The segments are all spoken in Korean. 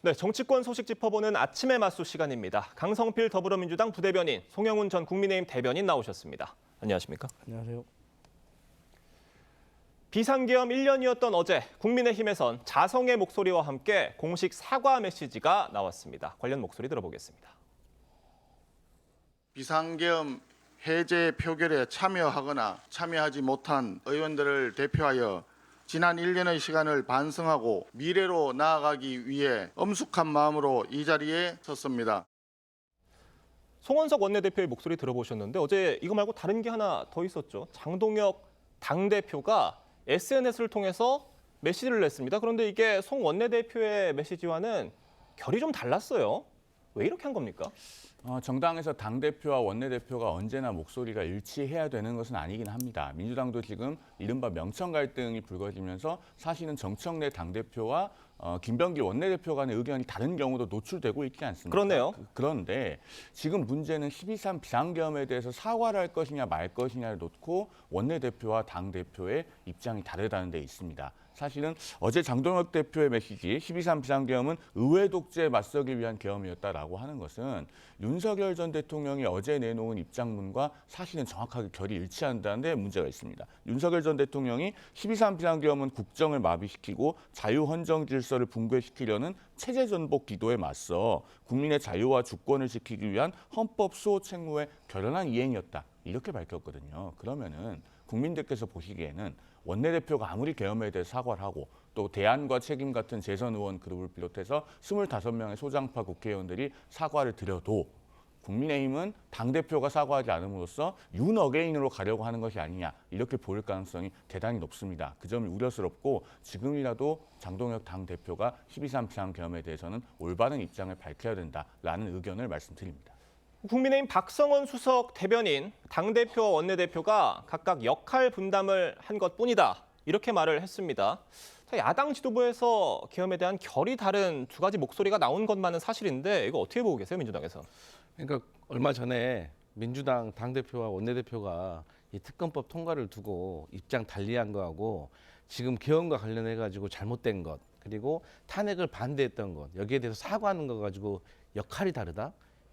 네, 정치권 소식 짚어보는 아침의 맞수 시간입니다. 강성필 더불어민주당 부대변인, 송영훈 전 국민의힘 대변인 나오셨습니다. 안녕하십니까? 안녕하세요. 비상계엄 1년이었던 어제 국민의힘에선 자성의 목소리와 함께 공식 사과 메시지가 나왔습니다. 관련 목소리 들어보겠습니다. 비상계엄 해제 표결에 참여하거나 참여하지 못한 의원들을 대표하여 지난 1년의 시간을 반성하고 미래로 나아가기 위해 엄숙한 마음으로 이 자리에 섰습니다. 송원석 원내대표의 목소리 들어보셨는데 어제 이거 말고 다른 게 하나 더 있었죠. 장동혁 당대표가 SNS를 통해서 메시지를 냈습니다. 그런데 이게 송 원내대표의 메시지와는 결이 좀 달랐어요. 왜 이렇게 한 겁니까? 정당에서 당대표와 원내대표가 언제나 목소리가 일치해야 되는 것은 아니긴 합니다. 민주당도 지금 이른바 명천 갈등이 불거지면서 사실은 정청래 당대표와 김병기 원내대표 간의 의견이 다른 경우도 노출되고 있지 않습니까? 그렇네요. 그런데 지금 문제는 12.3 비상계엄에 대해서 사과를 할 것이냐 말 것이냐를 놓고 원내대표와 당대표의 입장이 다르다는 데 있습니다. 사실은 어제 장동혁 대표의 메시지 12.3 비상계엄은 의회 독재에 맞서기 위한 계엄이었다라고 하는 것은 윤석열 전 대통령이 어제 내놓은 입장문과 사실은 정확하게 결이 일치한다는 데 문제가 있습니다. 윤석열 전 대통령이 12.3 비상계엄은 국정을 마비시키고 자유헌정 질서를 붕괴시키려는 체제전복 기도에 맞서 국민의 자유와 주권을 지키기 위한 헌법 수호 책무의 결연한 이행이었다. 이렇게 밝혔거든요. 그러면은 국민들께서 보시기에는 원내대표가 아무리 계엄에 대해 사과를 하고 또 대안과 책임 같은 재선 의원 그룹을 비롯해서 25명의 소장파 국회의원들이 사과를 드려도 국민의힘은 당대표가 사과하지 않음으로써 윤 어게인으로 가려고 하는 것이 아니냐 이렇게 보일 가능성이 대단히 높습니다. 그 점이 우려스럽고 지금이라도 장동혁 당대표가 12.3 비상계엄에 대해서는 올바른 입장을 밝혀야 된다라는 의견을 말씀드립니다. 국민의힘 박성원 수석 대변인, 당대표와 원내대표가 각각 역할 분담을 한 것뿐이다. 이렇게 말을 했습니다. 야당 지도부에서 계엄에 대한 결이 다른 두 가지 목소리가 나온 것만은 사실인데 이거 어떻게 보고 계세요, 민주당에서? 그러니까 얼마 전에 민주당 당대표와 원내대표가 이 특검법 통과를 두고 입장 달리한 거하고 지금 계엄과 관련해 가지고 잘못된 것 그리고 탄핵을 반대했던 것 여기에 대해서 사과하는 거 가지고 역할이 다르다?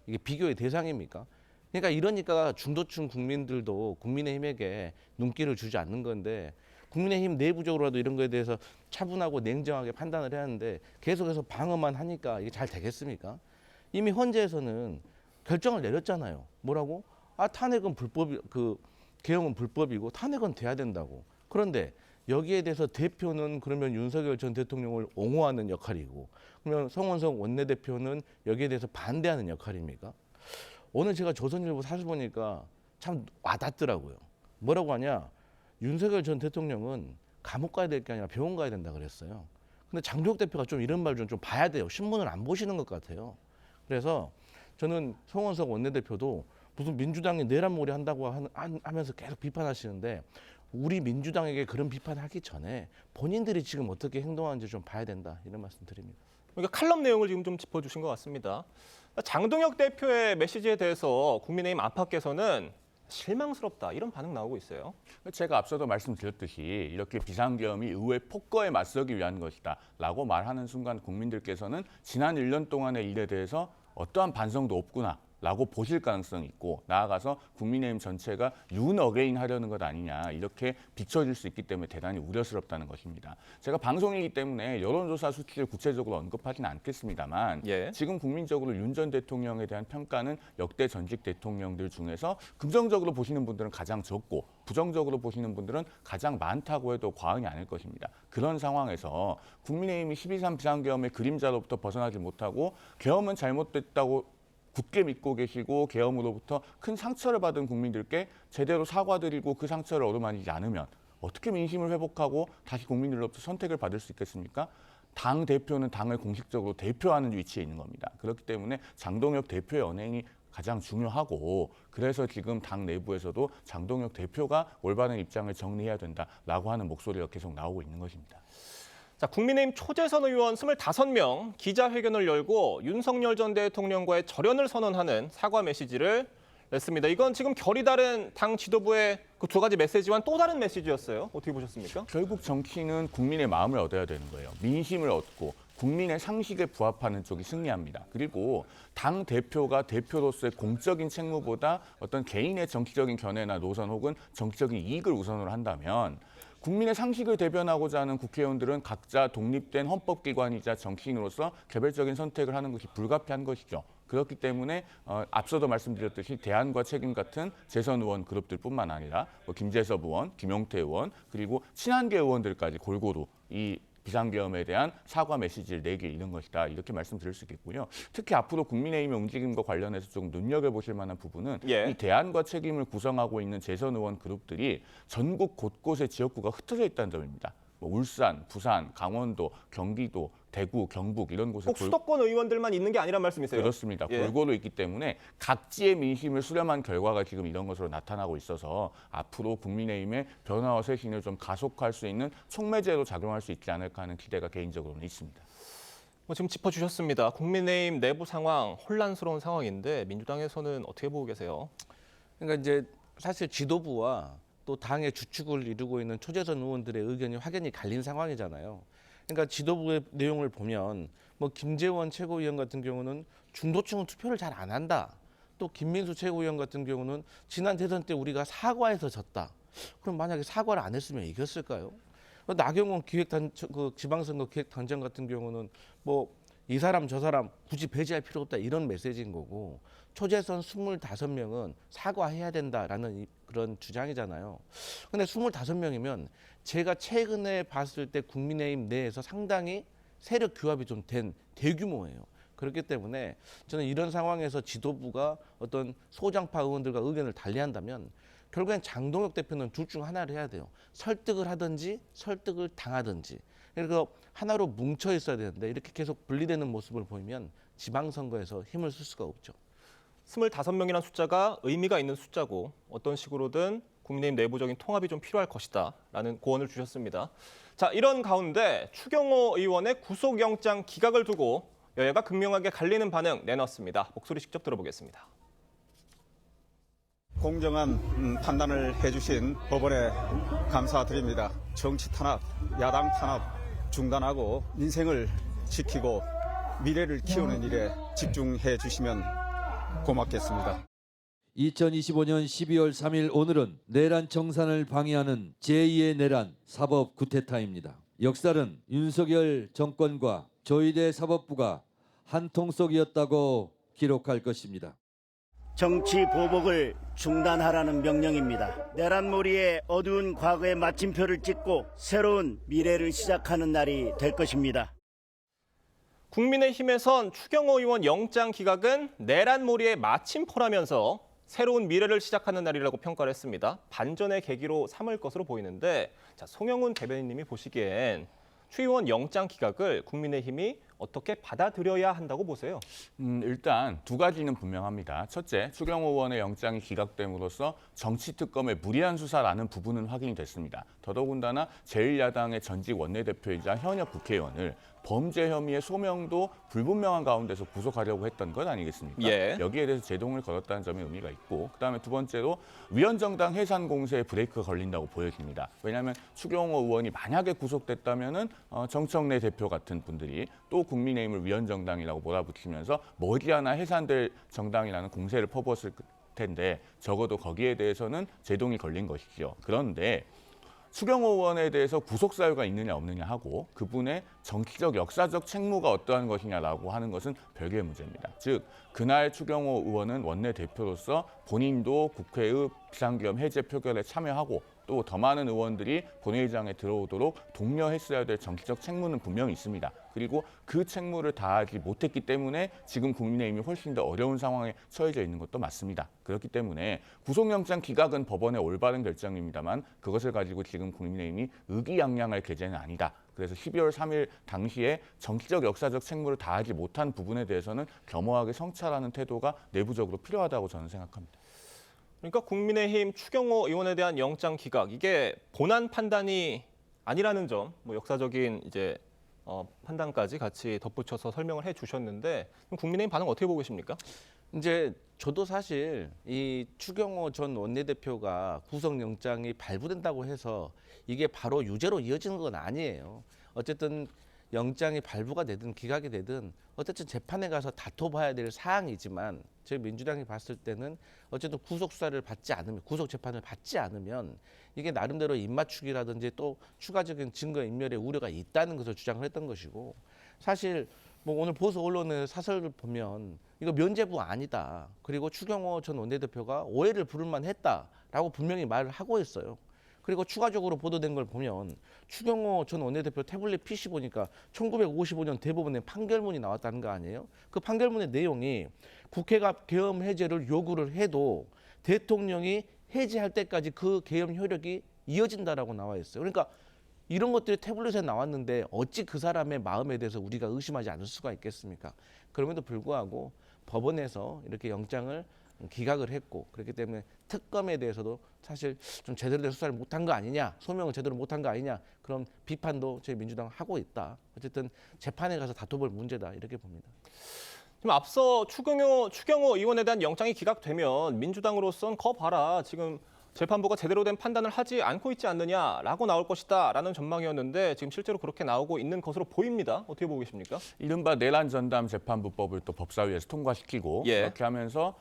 이게 비교의 대상입니까? 그러니까 이러니까 중도층 국민들도 국민의힘에게 눈길을 주지 않는 건데 국민의힘 내부적으로라도 이런 거에 대해서 차분하고 냉정하게 판단을 해야 하는데 계속해서 방어만 하니까 이게 잘 되겠습니까? 이미 헌재에서는 결정을 내렸잖아요. 뭐라고? 탄핵은 계엄은 불법이고 탄핵은 돼야 된다고. 그런데 여기에 대해서 대표는 그러면 윤석열 전 대통령을 옹호하는 역할이고 그러면 송원석 원내대표는 여기에 대해서 반대하는 역할입니까? 오늘 제가 조선일보 사실 보니까 참 와닿더라고요. 뭐라고 하냐? 윤석열 전 대통령은 감옥 가야 될 게 아니라 병원 가야 된다 그랬어요. 근데 장동혁 대표가 좀 이런 말 좀 봐야 돼요. 신문을 안 보시는 것 같아요. 그래서 저는 송원석 원내대표도 무슨 민주당이 내란몰이 한다고 하면서 계속 비판하시는데 우리 민주당에게 그런 비판하기 전에 본인들이 지금 어떻게 행동하는지 좀 봐야 된다 이런 말씀 드립니다. 그러니까 칼럼 내용을 지금 좀 짚어주신 것 같습니다. 장동혁 대표의 메시지에 대해서 국민의힘 안팎에서는 실망스럽다 이런 반응 나오고 있어요. 제가 앞서도 말씀드렸듯이 이렇게 비상계엄이 의회 폭거에 맞서기 위한 것이다 라고 말하는 순간 국민들께서는 지난 1년 동안의 일에 대해서 어떠한 반성도 없구나 라고 보실 가능성이 있고 나아가서 국민의힘 전체가 윤 어게인 하려는 것 아니냐 이렇게 비춰질 수 있기 때문에 대단히 우려스럽다는 것입니다. 제가 방송이기 때문에 여론조사 수치를 구체적으로 언급하지는 않겠습니다만 지금 국민적으로 윤 전 대통령에 대한 평가는 역대 전직 대통령들 중에서 긍정적으로 보시는 분들은 가장 적고 부정적으로 보시는 분들은 가장 많다고 해도 과언이 아닐 것입니다. 그런 상황에서 국민의힘이 12.3 비상계엄의 그림자로부터 벗어나지 못하고 계엄은 잘못됐다고 굳게 믿고 계시고 계엄으로부터 큰 상처를 받은 국민들께 제대로 사과드리고 그 상처를 어루만지지 않으면 어떻게 민심을 회복하고 다시 국민들로부터 선택을 받을 수 있겠습니까? 당 대표는 당을 공식적으로 대표하는 위치에 있는 겁니다. 그렇기 때문에 장동혁 대표의 언행이 가장 중요하고 그래서 지금 당 내부에서도 장동혁 대표가 올바른 입장을 정리해야 된다라고 하는 목소리가 계속 나오고 있는 것입니다. 자, 국민의힘 초재선 의원 25명 기자회견을 열고 윤석열 전 대통령과의 절연을 선언하는 사과 메시지를 냈습니다. 이건 지금 결이 다른 당 지도부의 그 두 가지 메시지와는 또 다른 메시지였어요. 어떻게 보셨습니까? 결국 정치는 국민의 마음을 얻어야 되는 거예요. 민심을 얻고 국민의 상식에 부합하는 쪽이 승리합니다. 그리고 당 대표가 대표로서의 공적인 책무보다 어떤 개인의 정치적인 견해나 노선 혹은 정치적인 이익을 우선으로 한다면 국민의 상식을 대변하고자 하는 국회의원들은 각자 독립된 헌법기관이자 정치인으로서 개별적인 선택을 하는 것이 불가피한 것이죠. 그렇기 때문에 앞서도 말씀드렸듯이 대안과 책임 같은 재선 의원 그룹들뿐만 아니라 김재섭 의원, 김용태 의원 그리고 친한계 의원들까지 골고루 이 비상계엄에 대한 사과 메시지를 내길 이른 것이다. 이렇게 말씀드릴 수 있겠고요. 특히 앞으로 국민의힘의 움직임과 관련해서 좀 눈여겨보실 만한 부분은 이 대안과 책임을 구성하고 있는 재선 의원 그룹들이 전국 곳곳에 지역구가 흩어져 있다는 점입니다. 울산, 부산, 강원도, 경기도, 대구, 경북 이런 곳에 꼭 수도권 의원들만 있는 게 아니란 말씀이세요? 그렇습니다. 골고루 있기 때문에 각지의 민심을 수렴한 결과가 지금 이런 것으로 나타나고 있어서 앞으로 국민의힘의 변화와 쇄신을 좀 가속화할 수 있는 촉매제로 작용할 수 있지 않을까 하는 기대가 개인적으로는 있습니다. 지금 짚어주셨습니다. 국민의힘 내부 상황 혼란스러운 상황인데 민주당에서는 어떻게 보고 계세요? 그러니까 이제 사실 지도부와 또 당의 주축을 이루고 있는 초재선 의원들의 의견이 확연히 갈린 상황이잖아요. 그러니까 지도부의 내용을 보면 뭐 김재원 최고위원 같은 경우는 중도층은 투표를 잘 안 한다. 또 김민수 최고위원 같은 경우는 지난 대선 때 우리가 사과해서 졌다. 그럼 만약에 사과를 안 했으면 이겼을까요? 나경원 지방선거 기획단장 같은 경우는 뭐 이 사람 저 사람 굳이 배제할 필요 없다 이런 메시지인 거고 초재선 25명은 사과해야 된다라는 그런 주장이잖아요. 근데 25명이면 제가 최근에 봤을 때 국민의힘 내에서 상당히 세력 규합이 좀 된 대규모예요. 그렇기 때문에 저는 이런 상황에서 지도부가 어떤 소장파 의원들과 의견을 달리한다면 결국엔 장동혁 대표는 둘 중 하나를 해야 돼요. 설득을 하든지 설득을 당하든지. 그래서 하나로 뭉쳐 있어야 되는데 이렇게 계속 분리되는 모습을 보이면 지방선거에서 힘을 쓸 수가 없죠. 25명이라는 숫자가 의미가 있는 숫자고 어떤 식으로든 국민의힘 내부적인 통합이 좀 필요할 것이다라는 고언을 주셨습니다. 자, 이런 가운데 추경호 의원의 구속영장 기각을 두고 여야가 극명하게 갈리는 반응 내놨습니다. 목소리 직접 들어보겠습니다. 공정한 판단을 해주신 법원에 감사드립니다. 정치 탄압, 야당 탄압 중단하고 민생을 지키고 미래를 키우는 일에 집중해 주시면 고맙겠습니다. 2025년 12월 3일 오늘은 내란 청산을 방해하는 제2의 내란 사법 구테타입니다. 역사는 윤석열 정권과 조희대 사법부가 한 통속이었다고 기록할 것입니다. 정치 보복을 중단하라는 명령입니다. 내란몰이의 어두운 과거의 마침표를 찍고 새로운 미래를 시작하는 날이 될 것입니다. 국민의힘에선 추경호 의원 영장 기각은 내란몰이의 마침표라면서 새로운 미래를 시작하는 날이라고 평가를 했습니다. 반전의 계기로 삼을 것으로 보이는데 송영훈 대변인님이 보시기엔 추 의원 영장 기각을 국민의힘이 어떻게 받아들여야 한다고 보세요? 일단 두 가지는 분명합니다. 첫째, 추경호 의원의 영장이 기각됨으로써 정치특검의 무리한 수사라는 부분은 확인이 됐습니다. 더더군다나 제1야당의 전직 원내대표이자 현역 국회의원을 범죄 혐의의 소명도 불분명한 가운데서 구속하려고 했던 것 아니겠습니까? 여기에 대해서 제동을 걸었다는 점에 의미가 있고 그다음에 두 번째로 위헌정당 해산 공세에 브레이크가 걸린다고 보여집니다. 왜냐하면 추경호 의원이 만약에 구속됐다면은 정청래 대표 같은 분들이 또 국민의힘을 위헌정당이라고 몰아붙이면서 머지않아 해산될 정당이라는 공세를 퍼부었을 텐데 적어도 거기에 대해서는 제동이 걸린 것이죠. 그런데 추경호 의원에 대해서 구속 사유가 있느냐 없느냐 하고 그분의 정치적 역사적 책무가 어떠한 것이냐라고 하는 것은 별개의 문제입니다. 즉 그날 추경호 의원은 원내대표로서 본인도 국회의 비상계엄 해제 표결에 참여하고 또 더 많은 의원들이 본회의장에 들어오도록 독려했어야 될 정치적 책무는 분명히 있습니다. 그리고 그 책무를 다하지 못했기 때문에 지금 국민의힘이 훨씬 더 어려운 상황에 처해져 있는 것도 맞습니다. 그렇기 때문에 구속영장 기각은 법원의 올바른 결정입니다만 그것을 가지고 지금 국민의힘이 의기양양할 계제는 아니다. 그래서 12월 3일 당시에 정치적 역사적 책무를 다하지 못한 부분에 대해서는 겸허하게 성찰하는 태도가 내부적으로 필요하다고 저는 생각합니다. 그러니까 국민의힘 추경호 의원에 대한 영장 기각 이게 본안 판단이 아니라는 점, 역사적인 이제 판단까지 같이 덧붙여서 설명을 해주셨는데 국민의힘 반응 어떻게 보고 계십니까? 이제 저도 사실 이 추경호 전 원내대표가 구속영장이 발부된다고 해서 이게 바로 유죄로 이어지는 건 아니에요. 어쨌든 영장이 발부가 되든 기각이 되든 어쨌든 재판에 가서 다퉈봐야 될 사항이지만 저희 민주당이 봤을 때는 어쨌든 구속 수사를 받지 않으면 구속 재판을 받지 않으면 이게 나름대로 입맞추기라든지 또 추가적인 증거 인멸의 우려가 있다는 것을 주장을 했던 것이고 사실 뭐 오늘 보수 언론의 사설을 보면 이거 면죄부 아니다. 그리고 추경호 전 원내대표가 오해를 부를 만했다라고 분명히 말을 하고 있어요. 그리고 추가적으로 보도된 걸 보면 추경호 전 원내대표 태블릿 PC 보니까 1955년 대법원의 판결문이 나왔다는 거 아니에요? 그 판결문의 내용이 국회가 계엄 해제를 요구를 해도 대통령이 해제할 때까지 그 계엄 효력이 이어진다라고 나와 있어요. 그러니까 이런 것들이 태블릿에 나왔는데 어찌 그 사람의 마음에 대해서 우리가 의심하지 않을 수가 있겠습니까? 그럼에도 불구하고 법원에서 이렇게 영장을 기각을 했고 그렇기 때문에 특검에 대해서도 사실 좀 제대로 된 수사를 못한 거 아니냐, 소명을 제대로 못한 거 아니냐 그런 비판도 저희 민주당 하고 있다. 어쨌든 재판에 가서 다퉈볼 문제다 이렇게 봅니다. 지금 앞서 추경호 의원에 대한 영장이 기각되면 민주당으로선 거 봐라 지금 재판부가 제대로 된 판단을 하지 않고 있지 않느냐라고 나올 것이다라는 전망이었는데 지금 실제로 그렇게 나오고 있는 것으로 보입니다. 어떻게 보고 계십니까? 이른바 내란 전담 재판부법을 또 법사위에서 통과시키고 예. 그렇게 하면서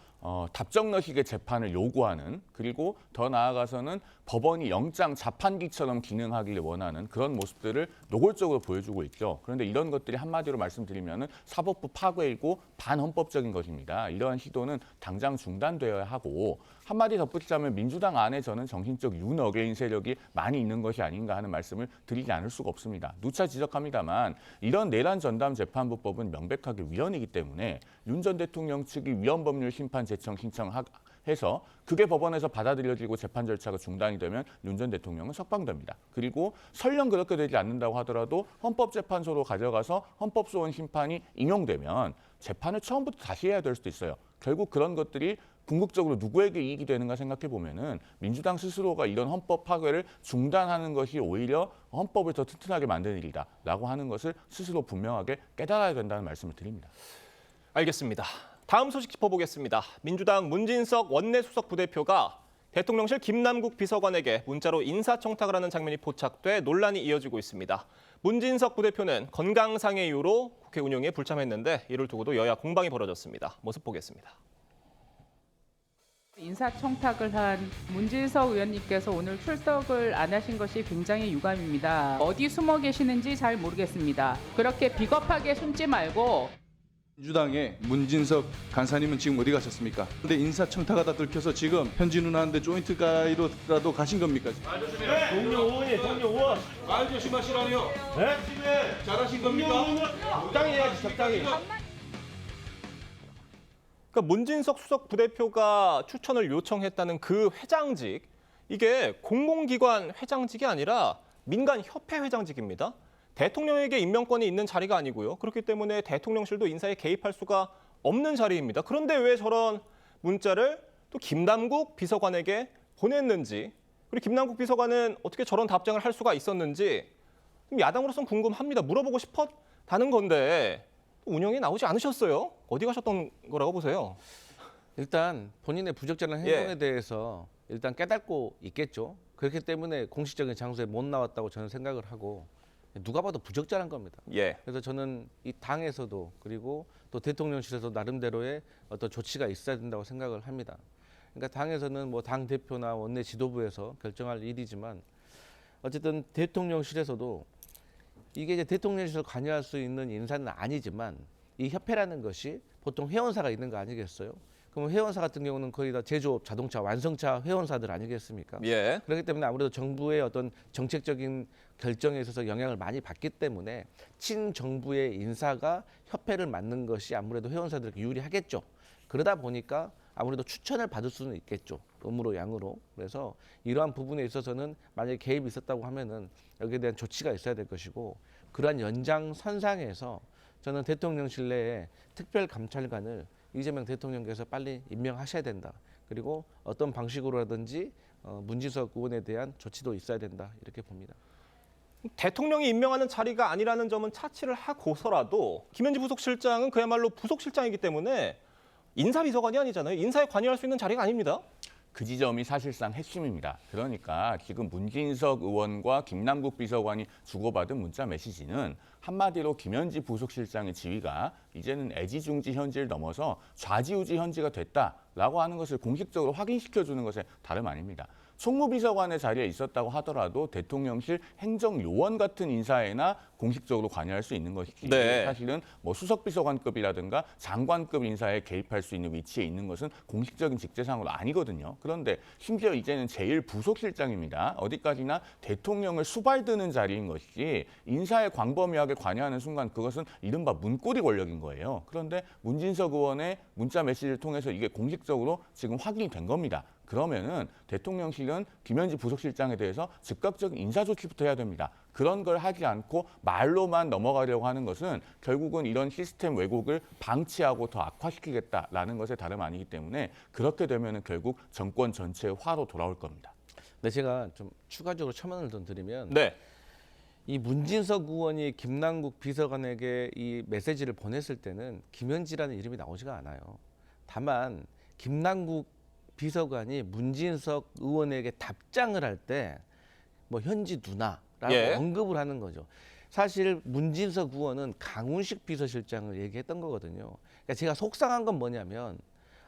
답정너식의 재판을 요구하는 그리고 더 나아가서는 법원이 영장 자판기처럼 기능하기를 원하는 그런 모습들을 노골적으로 보여주고 있죠. 그런데 이런 것들이 한마디로 말씀드리면은 사법부 파괴이고 반헌법적인 것입니다. 이러한 시도는 당장 중단되어야 하고 한마디 덧붙이자면 민주당 안에 저는 정신적 윤어게인 세력이 많이 있는 것이 아닌가 하는 말씀을 드리지 않을 수가 없습니다. 누차 지적합니다만 이런 내란 전담 재판부법은 명백하게 위헌이기 때문에 윤 전 대통령 측이 위헌법률 심판 제청 신청해서 그게 법원에서 받아들여지고 재판 절차가 중단이 되면 윤 전 대통령은 석방됩니다. 그리고 설령 그렇게 되지 않는다고 하더라도 헌법재판소로 가져가서 헌법소원 심판이 인용되면 재판을 처음부터 다시 해야 될 수도 있어요. 결국 그런 것들이 궁극적으로 누구에게 이익이 되는가 생각해 보면은 민주당 스스로가 이런 헌법 파괴를 중단하는 것이 오히려 헌법을 더 튼튼하게 만드는 일이다라고 하는 것을 스스로 분명하게 깨달아야 된다는 말씀을 드립니다. 알겠습니다. 다음 소식 짚어보겠습니다. 민주당 문진석 원내수석 부대표가 대통령실 김남국 비서관에게 문자로 인사청탁을 하는 장면이 포착돼 논란이 이어지고 있습니다. 문진석 부대표는 건강상의 이유로 국회 운영에 불참했는데 이를 두고도 여야 공방이 벌어졌습니다. 모습 보겠습니다. 인사청탁을 한 문진석 의원님께서 오늘 출석을 안 하신 것이 굉장히 유감입니다. 어디 숨어 계시는지 잘 모르겠습니다. 그렇게 비겁하게 숨지 말고 민주당의 문진석 간사님은 지금 어디 가셨습니까? 근데 인사청탁하다 들켜서 지금 현지 누나한테 조인트 가이로라도 가신 겁니까? 동료 의원이 동료 의원 말 조심하시라니요. 네? 잘하신 겁니까? 적당히 해야지 적당히. 그러니까 문진석 수석 부대표가 추천을 요청했다는 그 회장직, 이게 공공기관 회장직이 아니라 민간협회 회장직입니다. 대통령에게 임명권이 있는 자리가 아니고요. 그렇기 때문에 대통령실도 인사에 개입할 수가 없는 자리입니다. 그런데 왜 저런 문자를 또 김남국 비서관에게 보냈는지, 그리고 김남국 비서관은 어떻게 저런 답장을 할 수가 있었는지 야당으로서는 궁금합니다. 물어보고 싶었다는 건데 운영에 나오지 않으셨어요. 어디 가셨던 거라고 보세요? 일단 본인의 부적절한 행동에 대해서 일단 깨닫고 있겠죠. 그렇기 때문에 공식적인 장소에 못 나왔다고 저는 생각을 하고 누가 봐도 부적절한 겁니다. 예. 그래서 저는 이 당에서도 그리고 또 대통령실에서 나름대로의 어떤 조치가 있어야 된다고 생각을 합니다. 그러니까 당에서는 뭐 당 대표나 원내 지도부에서 결정할 일이지만 어쨌든 대통령실에서도 이게 이제 대통령실에서 관여할 수 있는 인사는 아니지만 이 협회라는 것이 보통 회원사가 있는 거 아니겠어요? 그럼 회원사 같은 경우는 거의 다 제조업, 자동차, 완성차 회원사들 아니겠습니까? 예. 그렇기 때문에 아무래도 정부의 어떤 정책적인 결정에 있어서 영향을 많이 받기 때문에 친정부의 인사가 협회를 맡는 것이 아무래도 회원사들에게 유리하겠죠. 그러다 보니까 아무래도 추천을 받을 수는 있겠죠. 음으로 양으로. 그래서 이러한 부분에 있어서는 만약에 개입이 있었다고 하면은 여기에 대한 조치가 있어야 될 것이고 그러한 연장선상에서 저는 대통령실 내에 특별감찰관을 이재명 대통령께서 빨리 임명하셔야 된다. 그리고 어떤 방식으로라든지 문진석 의원에 대한 조치도 있어야 된다. 이렇게 봅니다. 대통령이 임명하는 자리가 아니라는 점은 차치를 하고서라도 김현지 부속실장은 그야말로 부속실장이기 때문에 인사비서관이 아니잖아요. 인사에 관여할 수 있는 자리가 아닙니다. 그 지점이 사실상 핵심입니다. 그러니까 지금 문진석 의원과 김남국 비서관이 주고받은 문자 메시지는 한마디로 김현지 부속실장의 지위가 이제는 애지중지 현지를 넘어서 좌지우지 현지가 됐다라고 하는 것을 공식적으로 확인시켜주는 것에 다름 아닙니다. 총무비서관의 자리에 있었다고 하더라도 대통령실 행정요원 같은 인사에나 공식적으로 관여할 수 있는 것이지 네. 사실은 뭐 수석비서관급이라든가 장관급 인사에 개입할 수 있는 위치에 있는 것은 공식적인 직제상으로 아니거든요. 그런데 심지어 이제는 제1부속실장입니다. 어디까지나 대통령을 수발드는 자리인 것이지 인사에 광범위하게 관여하는 순간 그것은 이른바 문고리 권력인 거예요. 그런데 문진석 의원의 문자 메시지를 통해서 이게 공식적으로 지금 확인이 된 겁니다. 그러면은 대통령실은 김현지 부속실장에 대해서 즉각적인 인사 조치부터 해야 됩니다. 그런 걸 하지 않고 말로만 넘어가려고 하는 것은 결국은 이런 시스템 왜곡을 방치하고 더 악화시키겠다라는 것에 다름 아니기 때문에 그렇게 되면은 결국 정권 전체의 화로 돌아올 겁니다. 네, 제가 좀 추가적으로 첨언을 좀 드리면 네. 이 문진석 의원이 김남국 비서관에게 이 메시지를 보냈을 때는 김현지라는 이름이 나오지가 않아요. 다만 김남국 비서관이 문진석 의원에게 답장을 할 때 뭐 현지 누나라고 예. 언급을 하는 거죠. 사실 문진석 의원은 강훈식 비서실장을 얘기했던 거거든요. 그러니까 제가 속상한 건 뭐냐면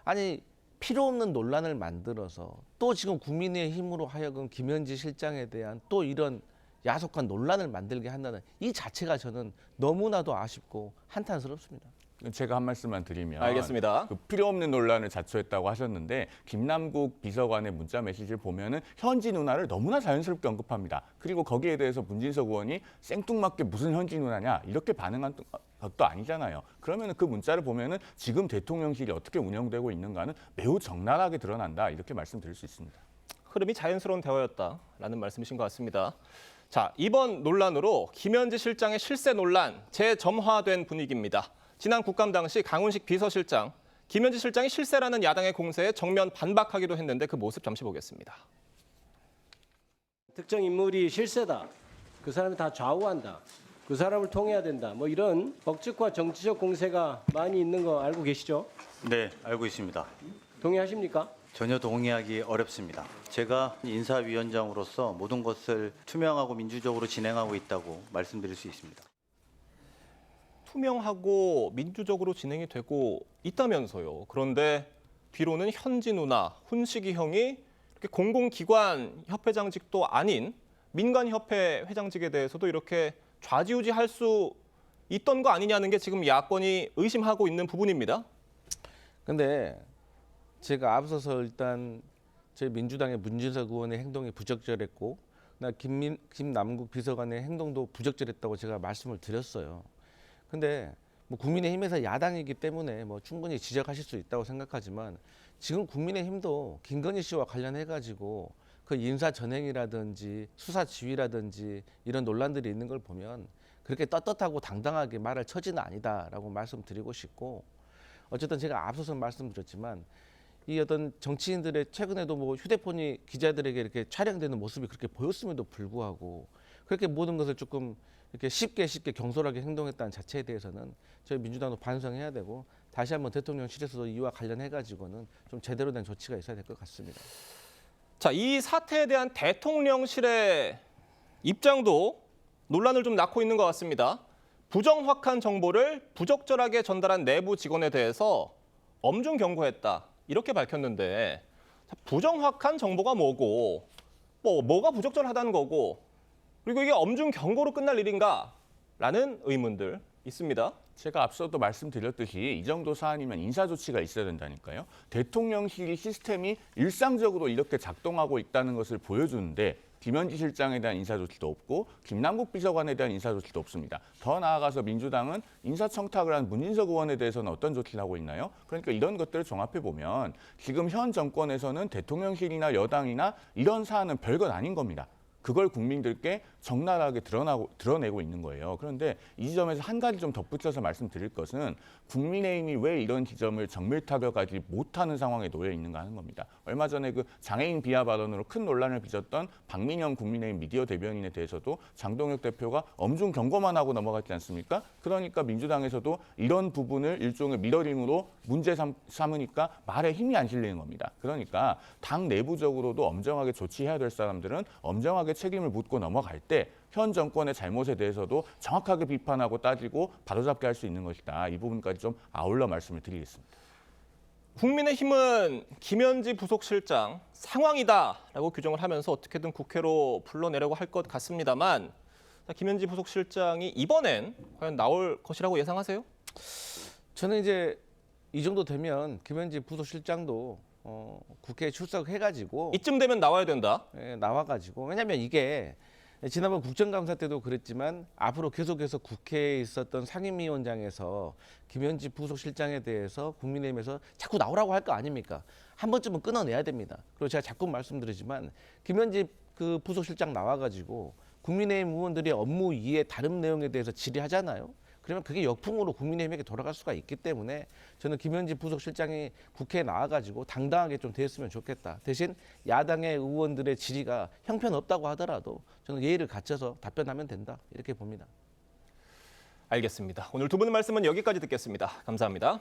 아니 필요 없는 논란을 만들어서 또 지금 국민의힘으로 하여금 김현지 실장에 대한 또 이런 야속한 논란을 만들게 한다는 이 자체가 저는 너무나도 아쉽고 한탄스럽습니다. 제가 한 말씀만 드리면 알겠습니다. 그 필요 없는 논란을 자초했다고 하셨는데 김남국 비서관의 문자 메시지를 보면은 현지 누나를 너무나 자연스럽게 언급합니다. 그리고 거기에 대해서 문진석 의원이 생뚱맞게 무슨 현지 누나냐 이렇게 반응한 것도 아니잖아요. 그러면은 그 문자를 보면은 지금 대통령실이 어떻게 운영되고 있는가는 매우 적나라하게 드러난다 이렇게 말씀드릴 수 있습니다. 흐름이 자연스러운 대화였다라는 말씀이신 것 같습니다. 자, 이번 논란으로 김현지 실장의 실세 논란 재점화된 분위기입니다. 지난 국감 당시 강훈식 비서실장, 김현지 실장이 실세라는 야당의 공세에 정면 반박하기도 했는데 그 모습 잠시 보겠습니다. 특정 인물이 실세다. 그 사람이 다 좌우한다. 그 사람을 통해야 된다. 뭐 이런 법적과 정치적 공세가 많이 있는 거 알고 계시죠? 네, 알고 있습니다. 동의하십니까? 전혀 동의하기 어렵습니다. 제가 인사위원장으로서 모든 것을 투명하고 민주적으로 진행하고 있다고 말씀드릴 수 있습니다. 투명하고 민주적으로 진행이 되고 있다면서요. 그런데 뒤로는 현지 누나, 훈식이 형이 이렇게 공공기관 협회장직도 아닌 민간협회 회장직에 대해서도 이렇게 좌지우지할 수 있던 거 아니냐는 게 지금 야권이 의심하고 있는 부분입니다. 근데 제가 앞서서 일단 저희 민주당의 문진석 의원의 행동이 부적절했고 김남국 비서관의 행동도 부적절했다고 제가 말씀을 드렸어요. 근데 뭐 국민의힘에서 야당이기 때문에 뭐 충분히 지적하실 수 있다고 생각하지만 지금 국민의힘도 김건희 씨와 관련해 가지고 그 인사 전행이라든지 수사 지휘라든지 이런 논란들이 있는 걸 보면 그렇게 떳떳하고 당당하게 말할 처지는 아니다라고 말씀드리고 싶고 어쨌든 제가 앞서서 말씀드렸지만 이 어떤 정치인들의 최근에도 뭐 휴대폰이 기자들에게 이렇게 촬영되는 모습이 그렇게 보였음에도 불구하고 그렇게 모든 것을 조금 이렇게 쉽게 경솔하게 행동했다는 자체에 대해서는 저희 민주당도 반성해야 되고 다시 한번 대통령실에서도 이와 관련해 가지고는 좀 제대로 된 조치가 있어야 될 것 같습니다. 자, 이 사태에 대한 대통령실의 입장도 논란을 좀 낳고 있는 것 같습니다. 부정확한 정보를 부적절하게 전달한 내부 직원에 대해서 엄중 경고했다. 이렇게 밝혔는데 부정확한 정보가 뭐고 뭐가 부적절하다는 거고 그리고 이게 엄중 경고로 끝날 일인가라는 의문들 있습니다. 제가 앞서도 말씀드렸듯이 이 정도 사안이면 인사 조치가 있어야 된다니까요. 대통령실 시스템이 일상적으로 이렇게 작동하고 있다는 것을 보여주는데 김현지 실장에 대한 인사 조치도 없고 김남국 비서관에 대한 인사 조치도 없습니다. 더 나아가서 민주당은 인사청탁을 한 문진석 의원에 대해서는 어떤 조치를 하고 있나요? 그러니까 이런 것들을 종합해 보면 지금 현 정권에서는 대통령실이나 여당이나 이런 사안은 별것 아닌 겁니다. 그걸 국민들께 적나라하게 드러내고 있는 거예요. 그런데 이 지점에서 한 가지 좀 덧붙여서 말씀드릴 것은 국민의힘이 왜 이런 지점을 정밀 타격하지 못하는 상황에 놓여 있는가 하는 겁니다. 얼마 전에 그 장애인 비하 발언으로 큰 논란을 빚었던 박민영 국민의힘 미디어 대변인에 대해서도 장동혁 대표가 엄중 경고만 하고 넘어갔지 않습니까? 그러니까 민주당에서도 이런 부분을 일종의 미러링으로 문제 삼으니까 말에 힘이 안 실리는 겁니다. 그러니까 당 내부적으로도 엄정하게 조치해야 될 사람들은 엄정하게 책임을 묻고 넘어갈 때 현 정권의 잘못에 대해서도 정확하게 비판하고 따지고 바로잡게 할 수 있는 것이다. 이 부분까지 좀 아울러 말씀을 드리겠습니다. 국민의힘은 김현지 부속실장 상황이다라고 규정을 하면서 어떻게든 국회로 불러내려고 할 것 같습니다만 김현지 부속실장이 이번엔 과연 나올 것이라고 예상하세요? 저는 이제 이 정도 되면 김현지 부속실장도 국회에 출석해가지고 이쯤 되면 나와야 된다. 나와가지고 왜냐하면 이게 지난번 국정감사 때도 그랬지만 앞으로 계속해서 국회에 있었던 상임위원장에서 김현지 부속실장에 대해서 국민의힘에서 자꾸 나오라고 할 거 아닙니까? 한 번쯤은 끊어내야 됩니다. 그리고 제가 자꾸 말씀드리지만 김현지 그 부속실장 나와가지고 국민의힘 의원들이 업무 이해 다른 내용에 대해서 질의하잖아요. 그러면 그게 역풍으로 국민의힘에게 돌아갈 수가 있기 때문에 저는 김현지 부속실장이 국회에 나와가지고 당당하게 좀 됐으면 좋겠다. 대신 야당의 의원들의 질의가 형편없다고 하더라도 저는 예의를 갖춰서 답변하면 된다. 이렇게 봅니다. 알겠습니다. 오늘 두 분의 말씀은 여기까지 듣겠습니다. 감사합니다.